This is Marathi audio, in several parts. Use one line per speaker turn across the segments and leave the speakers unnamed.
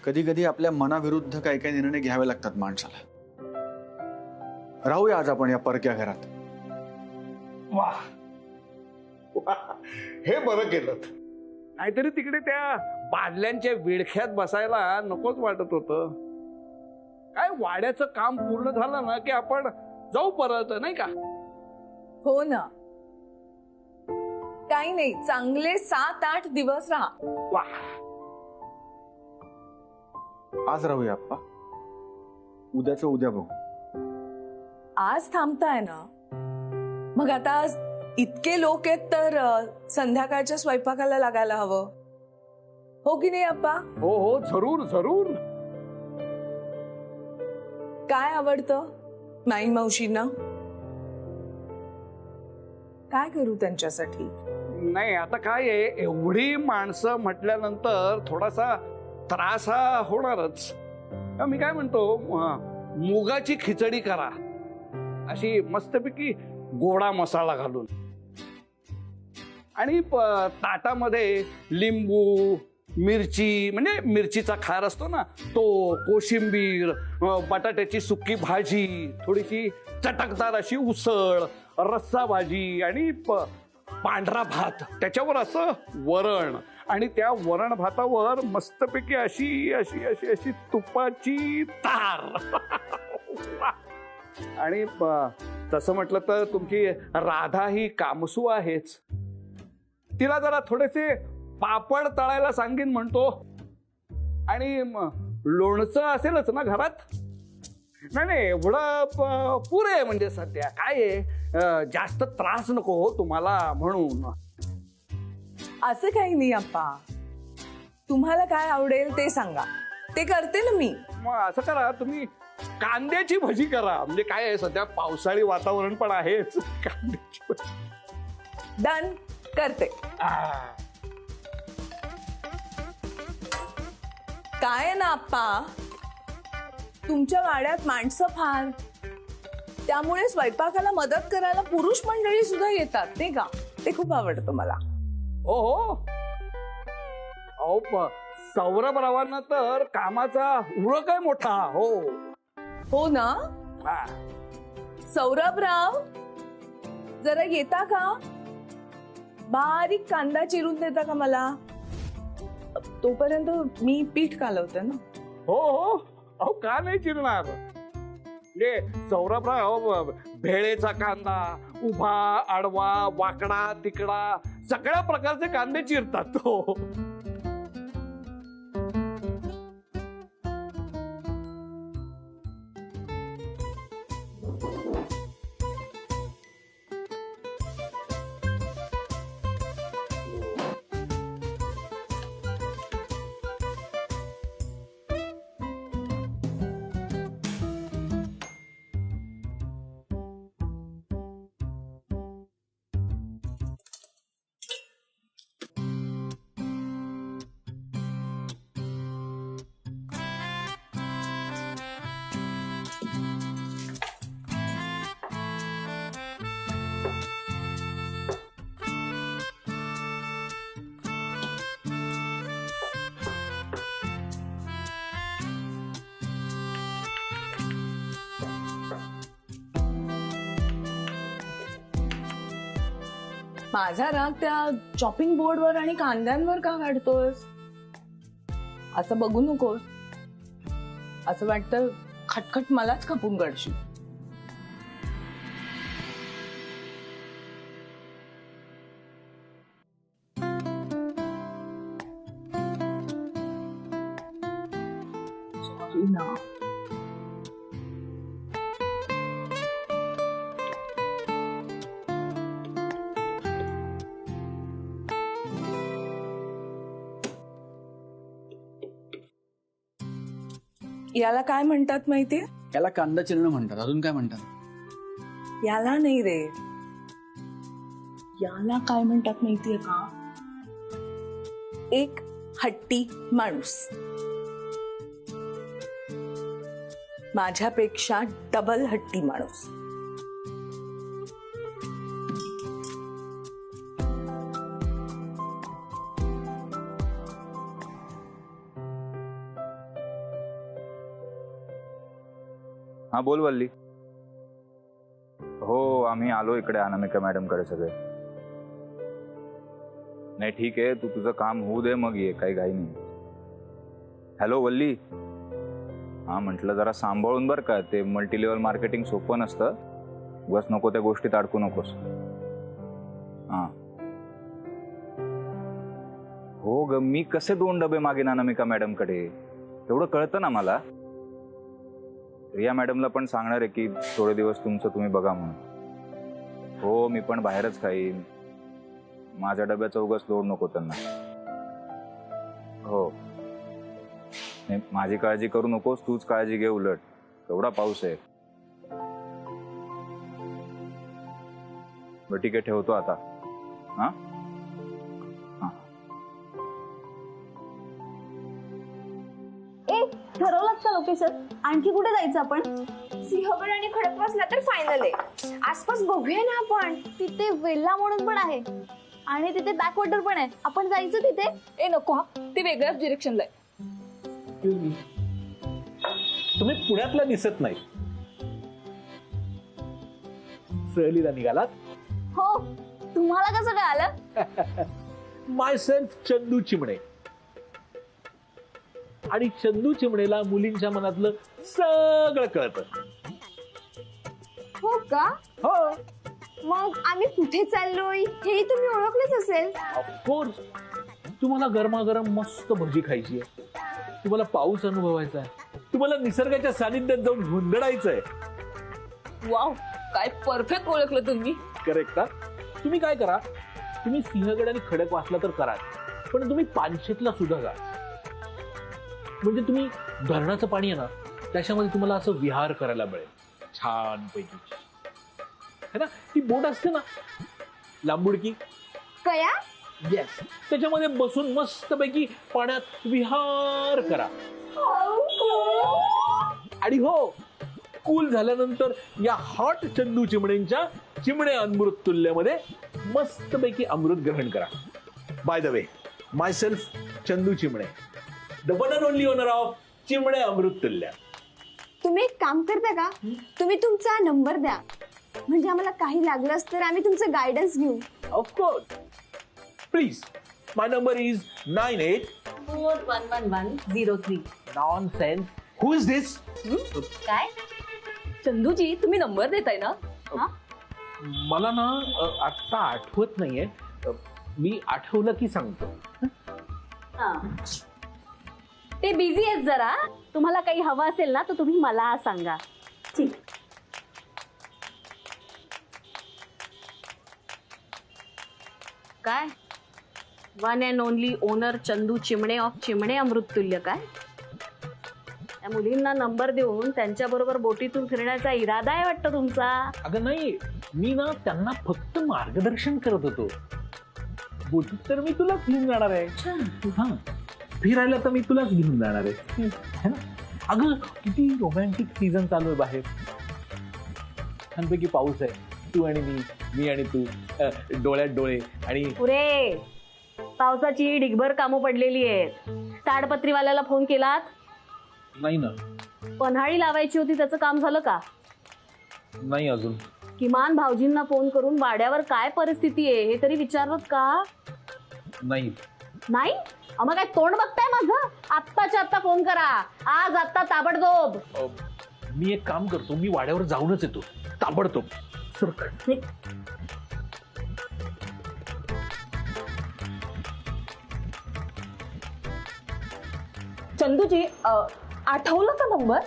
कधी कधी आपल्या मनाविरुद्ध काही काही निर्णय घ्यावे लागतात माणसाला. राहूया आज आपण या परक्या घरात.
वाह, हे बरं केलं.
नाहीतरी तिकडे त्या बादल्यांच्या विळख्यात बसायला नकोच वाटत होतं. काय वाड्याचं काम पूर्ण झालं ना की आपण जाऊ परत, नाही का?
हो ना. काही नाही, चांगले 7-8 दिवस राहा.
वा,
आज राहूया आप्पा, उद्याचं उद्या बघू.
आज थांबताय ना, मग आता आज इतके लोक आहेत तर संध्याकाळच्या स्वयंपाकाला लागायला हवं, हो की नाही आप्पा?
हो हो, जरूर जरूर.
काय आवडतं माई मावशींना? काय करू त्यांच्यासाठी?
नाही आता काय आहे, एवढी माणसं म्हटल्यानंतर थोडासा त्रास हा होणारच. मी काय म्हणतो, मुगाची खिचडी करा, अशी मस्तपैकी गोडा मसाला घालून, आणि ताटामध्ये लिंबू, मिरची, म्हणजे मिरचीचा खार असतो ना तो, कोशिंबीर, बटाट्याची सुकी भाजी, थोडीशी चटकदार अशी उसळ, रस्सा भाजी आणि पांढरा भात, त्याच्यावर असं वरण, आणि त्या वरण भातावर मस्तपैकी अशी अशी अशी अशी तुपाची तार. आणि तसं म्हटलं तर तुमची राधा ही कामसू आहेच, तिला जरा थोडेसे पापड तळायला सांगीन म्हणतो, आणि लोणचं असेलच ना घरात. नाही नाही, एवढं पुरे, म्हणजे सध्या काय आहे, जास्त त्रास नको हो तुम्हाला म्हणून.
असं काही नाही आप्पा, तुम्हाला काय आवडेल ते सांगा, ते करते ना मी.
मग असं करा, तुम्ही कांद्याची भजी करा. म्हणजे काय आहे, सध्या पावसाळी वातावरण पण आहेच. कांद्याची भजी
डन, करते. काय ना आप्पा, तुमच्या वाड्यात माणसं फार, त्यामुळे स्वयंपाकाला मदत करायला पुरुष मंडळी सुद्धा येतात, नाही का? ते खूप आवडतं मला.
हो हो, अहो सौरभरावांना तर कामाचा उरक आहे मोठा. हो
हो ना.
हा.
सौरभराव, जरा येता का? बारीक कांदा चिरून देता का मला? तोपर्यंत मी पीठ कालवते ना.
हो हो, अहो का नाही चिरणार. म्हणजे सौरभराव भेळेचा कांदा, उभा, आडवा, वाकडा, तिकडा, सगळ्या प्रकारचे कांदे चिरतात. हो.
माझा राग त्या चॉपिंग बोर्डवर आणि कांद्यांवर का काढतोस? असं बघू नकोस. असं वाटतं खटखट मलाच खपून काढशील. सॉरी ना. याला काय म्हणतात माहितीये?
याला कांदा चिरणं म्हणतात. अजून काय म्हणतात?
याला नाही रे, याला काय म्हणतात माहितीये का? एक हट्टी माणूस. माझ्यापेक्षा डबल हट्टी माणूस.
हा बोल वल्ली. हो आम्ही आलो इकडे अनामिका मॅडम कडे सगळे. नाही ठीक आहे, तू तुझं काम होऊ दे मग ये, काही घाई नाही. हॅलो वल्ली. हा म्हटलं जरा सांभाळून बरं का, ते मल्टी लेवल मार्केटिंग सोपं नसतं. बस नको त्या गोष्टीत अडकू नकोस. हा हो ग, मी कसे 2 डबे मागेन अनामिका मॅडम कडे, तेवढं कळतं ना मला. रिया मॅडमला पण सांगणार आहे की थोडे दिवस तुमचं तुम्ही बघा म्हणून. हो मी पण बाहेरच खाईन, माझ्या डब्याचा उगाच लोड नको त्यांना. हो नाही, माझी काळजी करू नकोस, तूच काळजी घे. उलट केवढा पाऊस आहे. बरं ठीक आहे, ठेवतो आता. हा
ठरवलं का लोकेशन? आणखी कुठे जायचं आपण?
सिंहगड आणि खडकवासला तर फायनल आहे. आसपास बघूया ना आपण.
तिथे वेल्ला म्हणून पण आहे आणि तिथे बॅकवॉटर पण आहे. आपण जायचं तिथे?
ए नको हा, ते वेगळ्याच डिरेक्शनला आहे.
तुम्ही पुण्यातला दिसत नाही. सहलीला निघालात?
हो, तुम्हाला कसं काय आलं?
माय सेल्फ चंदू चिमणे. आणि चंदू चिमणेला मुलींच्या मनातलं सगळं कळतं.
हो का?
हो
मग आम्ही कुठे चाललोय हेही तुम्ही ओळखलेच असेल.
ऑफकोर्स. तुम्हाला गरमागरम मस्त भजी खायची आहे, तुम्हाला पाऊस अनुभवायचा आहे, तुम्हाला निसर्गाच्या सानिध्यात जाऊन हुंदडायचंय.
वाव, काय परफेक्ट ओळखलं तुम्ही.
करेक्ट का? तुम्ही काय करा, तुम्ही सिंहगड आणि खडकवासला तर करा, पण तुम्ही पानशेतला सुद्धा जा. म्हणजे तुम्ही धरणाचं पाणी आहे ना, त्याच्यामध्ये तुम्हाला असं विहार करायला मिळेल छान पैकी. है ना, ती बोट असते ना लांबुडकी.
कया?
येस, त्याच्यामध्ये बसून मस्त पैकी पाण्यात विहार करा. आणि हो, कूल झाल्यानंतर या हॉट चंदू चिमण्यांच्या चिमणे अमृत तुल्यमध्ये मस्त पैकी अमृत ग्रहण करा. By the way, myself Chandu Chimne, the one and only owner of Chimne Amruttulya.
तुम्ही एक काम करता का? तुम्ही तुमचा नंबर द्या, म्हणजे आम्हाला काही लागलंच तर आम्ही तुमचं गायडन्स घेऊ.
Of course, please. My number is
98411103.
Nonsense. Who is this?
काय?
चंदूजी, तुम्ही नंबर देताय ना?
मला ना आता आठवत नाहीये, मी आठवलं की सांगतो.
ते बिझी आहेत जरा. तुम्हाला काही हवं असेल ना तर तुम्ही मला सांगा. ठीक. काय? One and only owner Chandu Chimne of Chimne Amruttulya. काय त्या मुलींना नंबर देऊन त्यांच्या बरोबर बोटीतून फिरण्याचा इरादा आहे वाटतं तुमचा?
अगं नाही, मी ना त्यांना फक्त मार्गदर्शन करत होतो. बोटीत तर मी तुलाच घेऊन जाणार आहे. हा, फिरायला तर मी तुलाच घेऊन जाणार आहे. है ना? अगं किती रोमॅन्टिक सीझन चालू आहे बाहेर. छानपैकी पाऊस आहे, तू आणि मी आणि तू, डोळ्यात डोळे. आणि
पुरे पावसाची ढिगभर कामं पडलेली आहेत. ताडपत्रीवाल्याला फोन केलात?
नाही ना.
पन्हाळी लावायची होती, त्याचं काम झालं का?
नाही अजून.
किमान भाऊजींना फोन करून वाड्यावर काय परिस्थिती आहे हे तरी विचारलं का?
नाही.
नाही? मग काय तोंड बघताय माझं? आत्ताच्या आत्ता फोन करा, आज आत्ता ताबडतोब.
मी एक काम करतो, मी वाड्यावर जाऊनच येतो ताबडतोब.
चंदूजी, आठवलं का नंबर?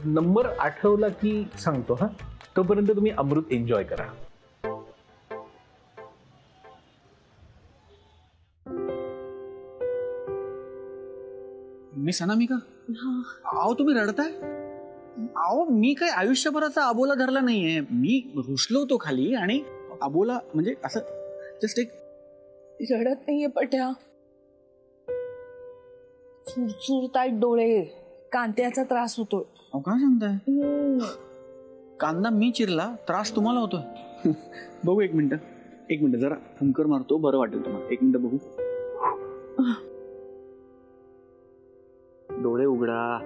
नंबर आठवला की सांगतो. हा, तोपर्यंत तुम्ही अमृत एन्जॉय करा.
मिस अनामिका, अहो तुम्ही रडताय? अहो मी काय आयुष्यभराचा अबोला धरला नाहीये. मी रुसलो होतो खाली आणि अबोला म्हणजे असं जस्ट एक.
रडत नाहीये पट्या, चुरचुरतायत डोळे, कांत्याचा त्रास होतोय.
अहो काय सांगताय? कांदा मी चिरला, त्रास तुम्हाला होतोय. बघू एक मिनिट जरा फुंकर मारतो, बरं वाटेल तुम्हाला. एक मिनिट बघू. डोळे उघडा.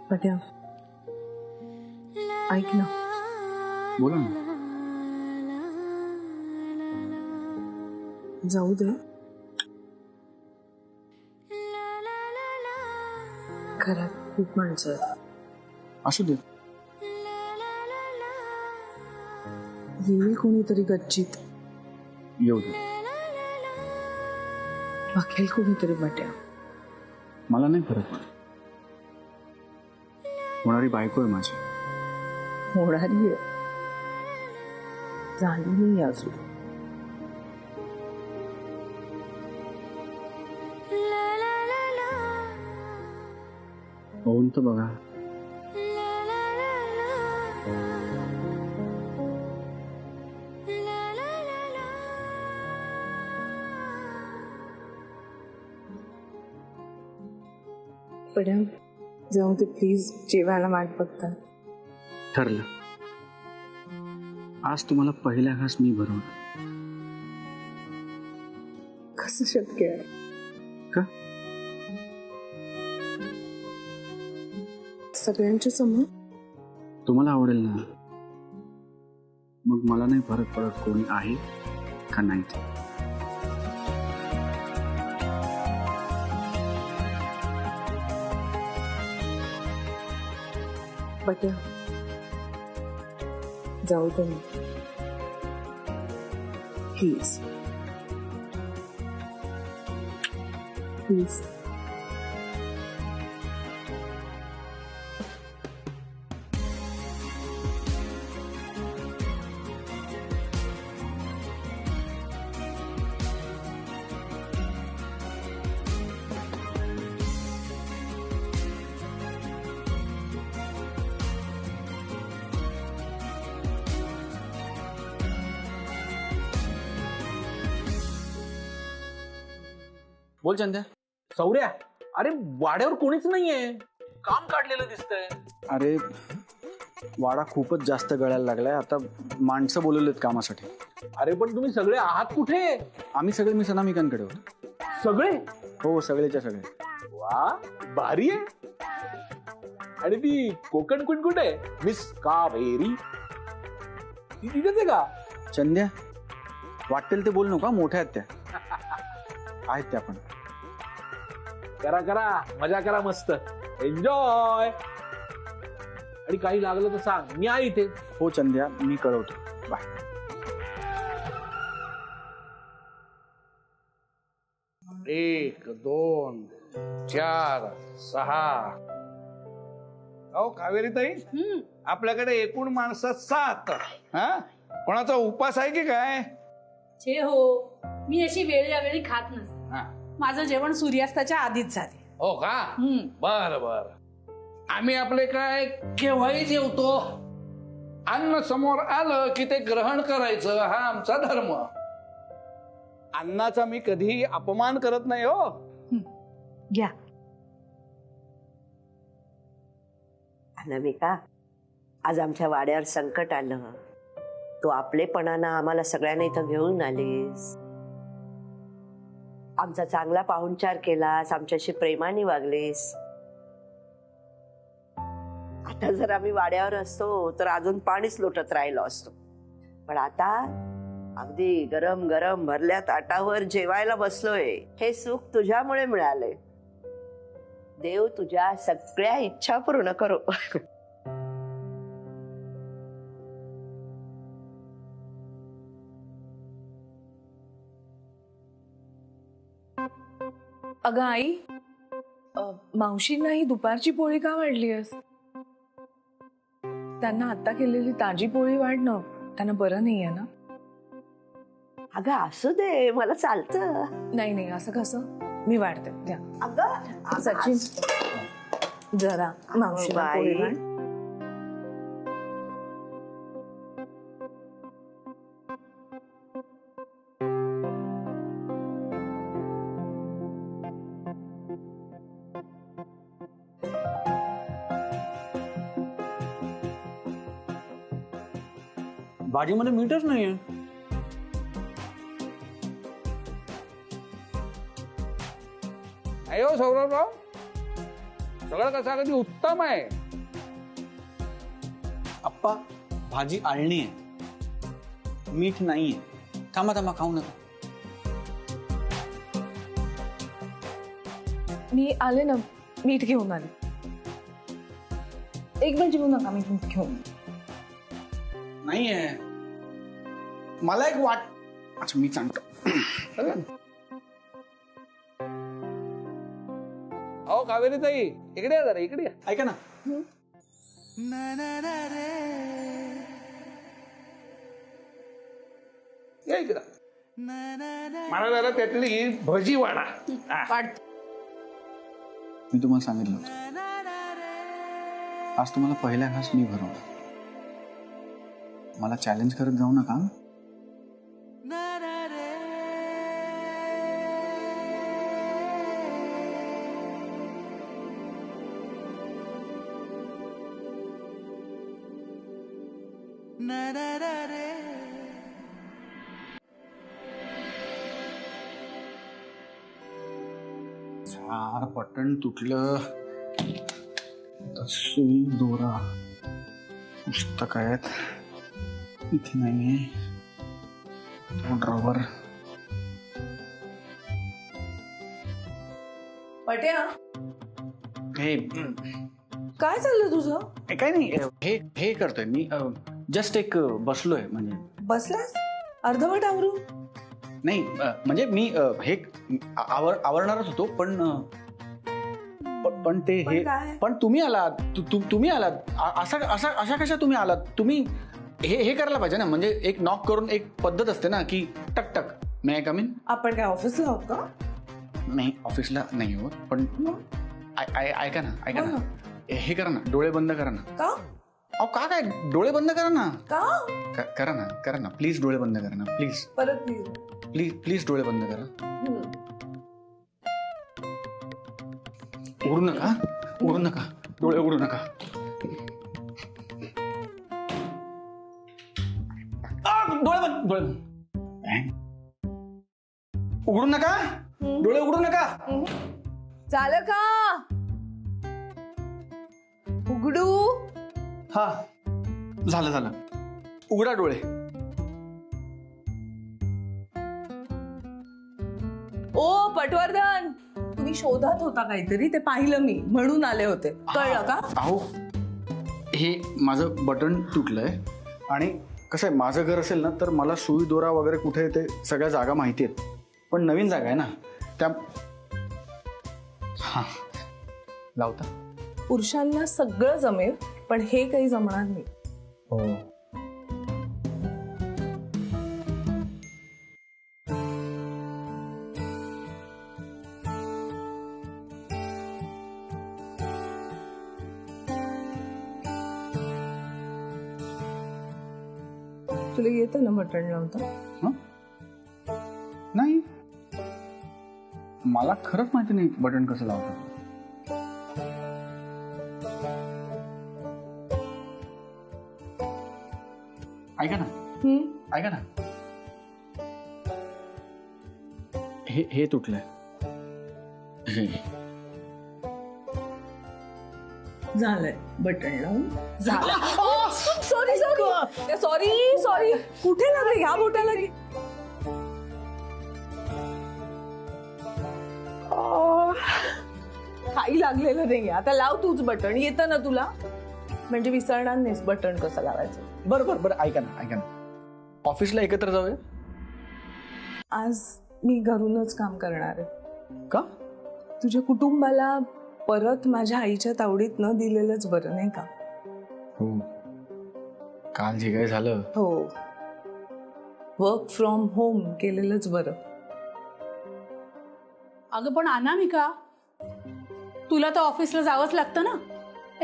पट्या ऐक ना,
बोला ना.
जाऊ दे. घरात खूप माणसं आहेत.
असू दे.
येईल कोणीतरी गच्चीत,
येऊ दे.
बघेल कोणीतरी बट्या.
मला नाही फरक पडत. होणारी बायको आहे माझी.
होणारी आहे, झाली नाही अजून.
होऊन तर बघा.
पड्या जाऊ दे प्लीज, जेवायला वाट बघतात.
ठरलं. आज तुम्हाला पहिला घास मी भरवणार.
कसं शक्य आहे?
का?
सगळ्यांच्या समोर.
तुम्हाला आवडेल ना. मग मला नाही फरक पडत कोणी आहे का नाही ते.
बट्या जाऊ दे ना प्लीज प्लीज.
बोल चंद्या.
सौर्या, अरे वाड्यावर कोणीच नाहीये. काम काढलेलं दिसतंय.
अरे वाडा खूपच जास्त गळायला लागलाय. आता माणसं बोलवलेत कामासाठी.
अरे पण तुम्ही सगळे आहात कुठे?
आम्ही सगळे मिस अनामिकांकडे होतो.
सगळे?
हो, सगळेच्या सगळे.
वा, भारी आहे. आणि ती कोकण कुण कुठे? मिस कावेरी ती तिथेच आहे का?
चंद्या, वाटेल ते बोल नका. मोठ्या आहेत त्या. आहेत त्या पण.
करा करा, मजा करा, मस्त एन्जॉय. आणि काही लागलं तर सांग, मी आहे इथे.
हो चंद्या, मी कळवतो. बाय.
एक, दोन, चार, सहा. अहो कावेरी ताई, आपल्याकडे एकूण माणसं 7. हा, कोणाचा उपास आहे की काय?
छे हो, मी अशी वेळोवेळी खात नसते.
हा.
माझं जेवण सूर्यास्ताच्या आधीच झाले.
हो का? बर बर. आम्ही आपले काय केव्हाही जेवतो. अन्न समोर आलं की ते ग्रहण करायचं, हा आमचा धर्म. अन्नाचा मी कधी अपमान करत नाही हो.
घ्या.
अनामिका, आज आमच्या वाड्यावर संकट आलं. तू आपलेपणानं आम्हाला सगळ्यांना इथं घेऊन आलीस. आमचा चांगला पाहुणचार केलास, आमच्याशी प्रेमाने वागलीस. आता जर आम्ही वाड्यावर असतो तर अजून पाणीच लोटत राहिलो असतो. पण आता अगदी गरम गरम भरल्या ताटावर जेवायला बसलोय. हे सुख तुझ्यामुळे मिळालंय. देव तुझ्या सगळ्या इच्छा पूर्ण करो.
अगं आई, मावशींना ही दुपारची पोळी का वाढलीयस? त्यांना आता केलेली ताजी पोळी वाढणं त्यांना बरं नाहीये ना?
अगं असू दे, मला चालतं.
नाही नाही, असं कसं? मी वाढते, द्या.
अगं
सचिन, जरा मावशीला पोळी वाढ.
भाजीमध्ये मीठच नाहीये.
अयो सौरभराव, सगळं कसं अगदी उत्तम आहे.
आप्पा भाजी आळणी आहे, मीठ नाहीये. थांबा थांबा, खाऊ नका.
मी आले ना, मीठ घेऊन आले. एक मिनिट जेवू नका, मी मीठ घेऊन.
नाहीये, मला एक वाट. अच्छा मी सांगतो.
अहो कावेरी ताई, इकडे या जरा, इकडे या.
ऐका ना,
या इकडं. मला जरा त्यातली भजी वाढा.
मी तुम्हाला सांगितलं होतं, आज तुम्हाला पहिला घास मी भरवला. मला चॅलेंज करत जाऊ नका. झाड पटण तुटलं, सुई दोरा पुस्तक आहेत, इथे नाहीये. ड्रॉवर.
पट्या,
हे
काय चाललं तुझं?
काय नाही, हे हे करतोय मी. जस्ट एक बसलोय. म्हणजे
बसलास अर्धवट आवरू?
नाही, म्हणजे मी हे आवरणारच होतो, पण ते हे. पण तुम्ही आलात. तुम्ही आलात. अशा कशा तुम्ही आलात? तुम्ही हे करायला पाहिजे ना. म्हणजे एक नॉक करून एक पद्धत असते ना, की टक टक मे आय कम इन.
आपण काय ऑफिसला आहोत का?
नाही, ऑफिसला नाही होत. पण ऐका ना, ऐका ना, हे करा ना, डोळे बंद करा ना.
का?
अहो का काय, डोळे बंद करा ना.
का?
करा ना प्लीज, डोळे बंद करा ना प्लीज.
परत
प्लीज प्लीज डोळे बंद करा. उघडू नका, उघडू नका, डोळे उघडू नका. डोळे बंद, डोळे बंद. उघडू नका, डोळे उघडू नका.
झालं का? उघडू?
हा झालं. उघडा डोळे.
ओ पटवर्धन, तुम्ही शोधात होता काहीतरी, ते पाहिलं मी, म्हणून आले होते. कळलं का?
अहो हे माझं बटन तुटलंय, आणि कसं आहे, माझं घर असेल ना तर मला सुई दोरा वगैरे कुठे ते सगळ्या जागा माहिती आहेत. पण नवीन जागा आहे ना, त्या. हा लावता.
पुरुषांना सगळं जमेल, पण हे काही जमणार नाही.
हो.
तुला येतं ना बटन लावता?
नाही, मला खरंच माहिती नाही बटन कसं लावतात. ऐका ना, ऐका ना, हे तुटलंय.
झालंय बटन लावून. झालं. Sorry sorry sorry sorry. कुठे लागले ह्या बोटाला? काही लागलेलं नाही. आता लाव तूच बटन. येतं ना तुला? म्हणजे विसरणार नाहीस बटन कसं लावायचं.
बरं ऐका ना, ऑफिसला एकत्र जाऊया.
आज मी घरूनच काम करणार आहे.
का?
तुझ्या कुटुंबाला परत माझ्या आईच्या तावडीत न दिलेलंच बरं, नाही का?
हो, काल जे काय झालं.
हो, वर्क फ्रॉम होम केलेलंच बरं.
अगं पण अनामिका, तुला तर ऑफिसला जावंच लागतं ना.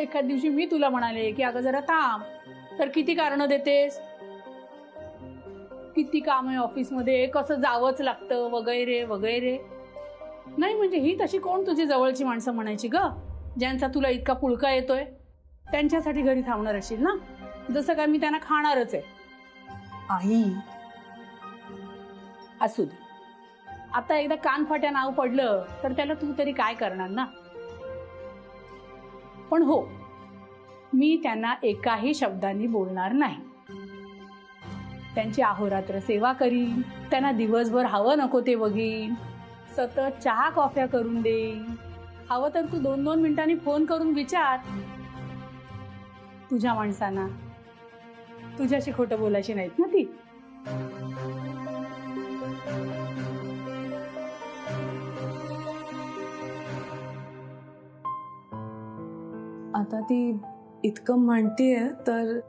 एखाद दिवशी मी तुला म्हणाले की अगं जरा थांब, तर किती कारणं देतेस. किती काम आहे ऑफिसमध्ये, कसं जावंच लागतं वगैरे वगैरे. नाही म्हणजे ही तशी कोण तुझी जवळची माणसं म्हणायची ग, ज्यांचा तुला इतका पुळका येतोय. त्यांच्यासाठी घरी थांबणार असेल ना, जसं काय मी त्यांना खाणारच आहे.
आई
असू दे, आता एकदा कानफाट्या नाव पडलं तर त्याला तू तरी काय करणार ना. पण हो, मी त्यांना एकाही शब्दांनी बोलणार नाही. त्यांची अहोरात्र सेवा करीन, त्यांना दिवसभर हवं नको ते बघीन, सतत चहा कॉफ्या करून देईन. हवं तर तू 2-2 मिनिटांनी फोन करून विचार. तुझ्या माणसांना तुझ्याशी खोटं बोलायची नाहीत ना ती.
आता ती इतकं म्हणतीये तर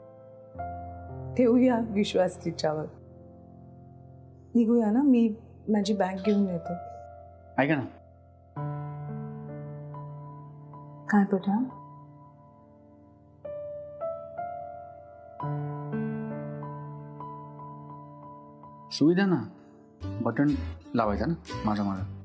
ठेवूया विश्वास तिच्यावर. निघूया ना, मी माझी बॅग घेऊन येते.
ऐका ना,
काय बेटा?
सुविधा ना, बटन लावायचा ना माझं माझं.